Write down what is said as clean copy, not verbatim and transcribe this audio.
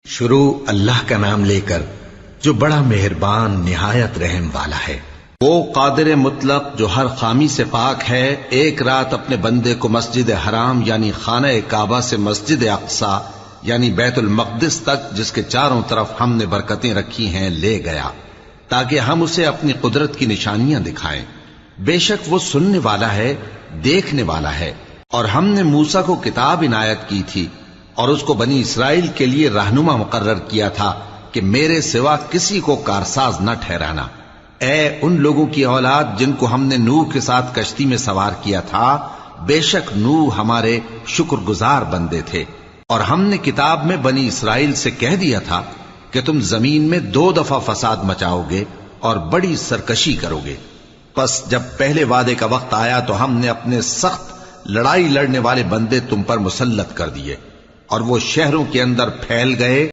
شروع اللہ کا نام لے کر جو بڑا مہربان نہایت رحم والا ہے۔ وہ قادر مطلق جو ہر خامی سے پاک ہے، ایک رات اپنے بندے کو مسجد حرام یعنی خانہ کعبہ سے مسجد اقصی یعنی بیت المقدس تک، جس کے چاروں طرف ہم نے برکتیں رکھی ہیں، لے گیا تاکہ ہم اسے اپنی قدرت کی نشانیاں دکھائیں۔ بے شک وہ سننے والا ہے، دیکھنے والا ہے۔ اور ہم نے موسیٰ کو کتاب عنایت کی تھی اور اس کو بنی اسرائیل کے لیے رہنما مقرر کیا تھا کہ میرے سوا کسی کو کارساز نہ ٹھہرانا۔ اے ان لوگوں کی اولاد جن کو ہم نے نوح کے ساتھ کشتی میں سوار کیا تھا، بے شک نوح ہمارے شکر گزار بندے تھے۔ اور ہم نے کتاب میں بنی اسرائیل سے کہہ دیا تھا کہ تم زمین میں 2 دفعہ فساد مچاؤ گے اور بڑی سرکشی کرو گے۔ پس جب پہلے وعدے کا وقت آیا تو ہم نے اپنے سخت لڑائی لڑنے والے بندے تم پر مسلط کر دیے اور وہ شہروں کے اندر پھیل گئے